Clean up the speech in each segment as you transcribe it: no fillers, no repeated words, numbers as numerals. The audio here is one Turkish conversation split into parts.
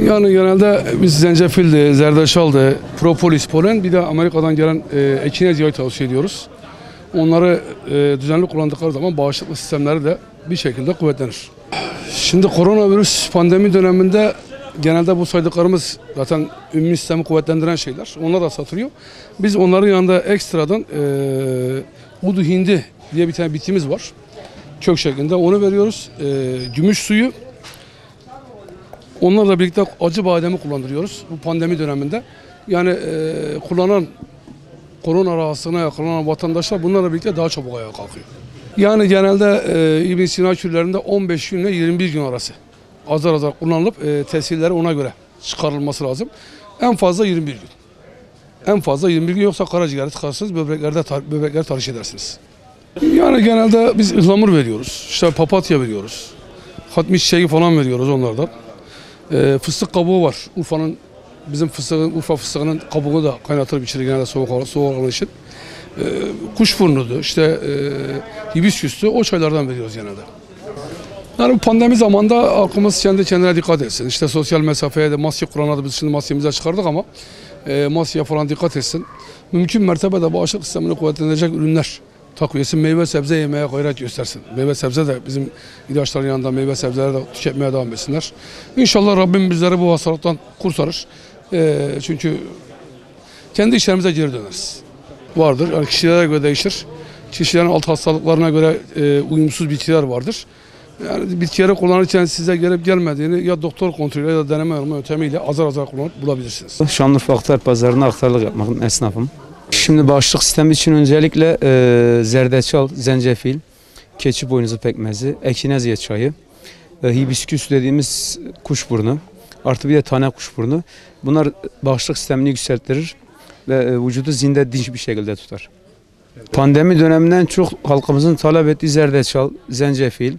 Yani genelde biz zencefildi, zerdeçaldı, propolis, polen, bir de Amerika'dan gelen ekinez yağı tavsiye ediyoruz. Onları düzenli kullandıkları zaman bağışıklık sistemleri de bir şekilde kuvvetlenir. Şimdi koronavirüs pandemi döneminde genelde bu saydıklarımız zaten immün sistemi kuvvetlendiren şeyler. Onlar da satılıyor. Biz onların yanında ekstradan udu hindi diye bir tane bitkimiz var. Kök şeklinde onu veriyoruz. Gümüş suyu. Onlarla birlikte acı bademi kullandırıyoruz bu pandemi döneminde. Yani kullanan korona rahatsızlığına yakalanan vatandaşlar bunlarla birlikte daha çabuk ayağa kalkıyor. Yani genelde İbn Sina kürlerinde 15 gün ile 21 gün arası azar azar kullanılıp tesirleri ona göre çıkarılması lazım. En fazla 21 gün. En fazla 21 gün, yoksa karaciğeri tıkarsınız, böbrekleri tahriş edersiniz. Yani genelde biz ıhlamur veriyoruz. İşte papatya veriyoruz. Hatmi çiçeği falan veriyoruz onlardan. Fıstık kabuğu var. Bizim Urfa fıstığının kabuğunu da kaynatır içeri genelde soğuk hava için. Kuşburnudu, işte hibisküstü, o çaylardan veriyoruz genelde. Yani bu pandemi zamanında halkımız kendi kendine dikkat etsin. İşte sosyal mesafeye de maske kuranlar, biz şimdi maskemizi çıkardık ama maskeye falan dikkat etsin. Mümkün mertebe bağışıklık sistemini kuvvetlendirecek ürünler takviyesi, meyve sebze yemeye gayret göstersin. Meyve sebze de bizim ilaçların yanında meyve sebzeleri de tüketmeye devam etsinler. İnşallah Rabbim bizleri bu hastalıktan kurtarır. Çünkü kendi işlerimize geri döneriz. Vardır. Yani kişilere göre değişir. Kişilerin alt hastalıklarına göre uyumsuz bitkiler vardır. Yani bitkileri kullanırken size gelip gelmediğini ya doktor kontrolü ya da deneme yöntemiyle azar azar kullanıp bulabilirsiniz. Şanlıurfa Aktar Pazarı'na aktarlık yapmakın esnafım. Şimdi bağışıklık sistemi için öncelikle zerdeçal, zencefil, keçi boynuzu pekmezi, ekinezye çayı, hibisküs dediğimiz kuşburnu, artı bir de tane kuşburnu. Bunlar bağışıklık sistemini yükseltir ve vücudu zinde, dinç bir şekilde tutar. Pandemi döneminden çok halkımızın talep ettiği zerdeçal, zencefil,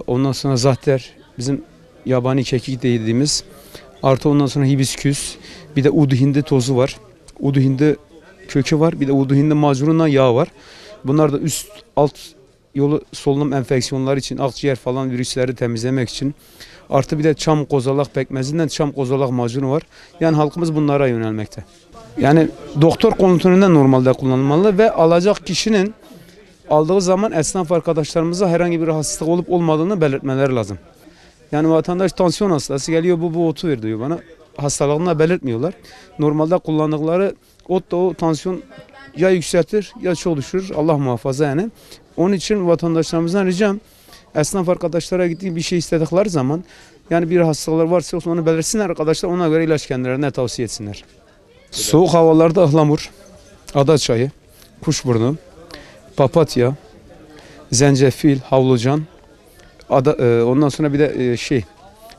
ondan sonra zahter, bizim yabani kekik dediğimiz, artı ondan sonra hibisküs, bir de udu hindi tozu var. Udu hindi kökü var, bir de udu hindi macunundan yağı var. Bunlar da üst alt yolu solunum enfeksiyonları için, akciğer falan virüsleri temizlemek için. Artı bir de çam kozalak pekmezinden çam kozalak macunu var. Yani halkımız bunlara yönelmekte. Yani doktor kontrolünden normalde kullanılmalı ve alacak kişinin aldığı zaman esnaf arkadaşlarımıza herhangi bir rahatsızlık olup olmadığını belirtmeleri lazım. Yani vatandaş tansiyon hastası geliyor, bu otu ver diyor bana. Hastalığını belirtmiyorlar. Normalde kullandıkları ot da o tansiyon ya yükseltir ya çok düşürür. Allah muhafaza yani. Onun için vatandaşlarımızdan ricam, esnaf arkadaşlara gittiği bir şey istedikleri zaman, yani bir hastalıklar varsa onu belirsinler arkadaşlar, ona göre ilaç kendilerine tavsiye etsinler. Soğuk havalarda ıhlamur, ada çayı, kuşburnu, papatya, zencefil, havlucan, ondan sonra bir de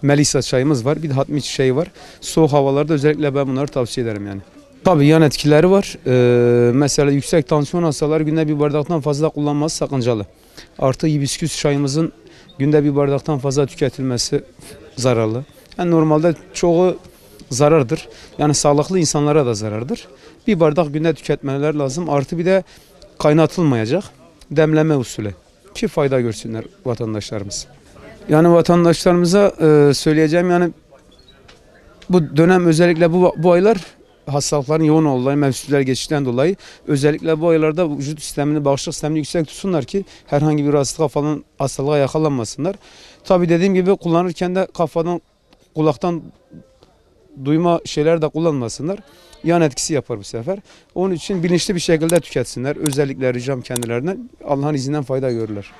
melisa çayımız var, bir de hatmi çiçeği var. Soğuk havalarda özellikle ben bunları tavsiye ederim yani. Tabii yan etkileri var. Mesela yüksek tansiyon hastaları günde bir bardaktan fazla kullanması sakıncalı. Artı hibisküs çayımızın günde bir bardaktan fazla tüketilmesi zararlı. Yani normalde çoğu zarardır. Yani sağlıklı insanlara da zarardır. Bir bardak günde tüketmeleri lazım. Artı bir de kaynatılmayacak demleme usulü ki fayda görsünler vatandaşlarımız. Yani vatandaşlarımıza söyleyeceğim, yani bu dönem özellikle bu aylar hastalıkların yoğun olduğu mevsimler geçişten dolayı özellikle bu aylarda vücut sistemini, bağışıklık sistemini yüksek tutsunlar ki herhangi bir hastalığa yakalanmasınlar. Tabii dediğim gibi kullanırken de kafadan, kulaktan duyma şeyler de kullanmasınlar. Yan etkisi yapar bu sefer. Onun için bilinçli bir şekilde tüketsinler. Özellikle ricam kendilerine, Allah'ın izninden fayda görürler.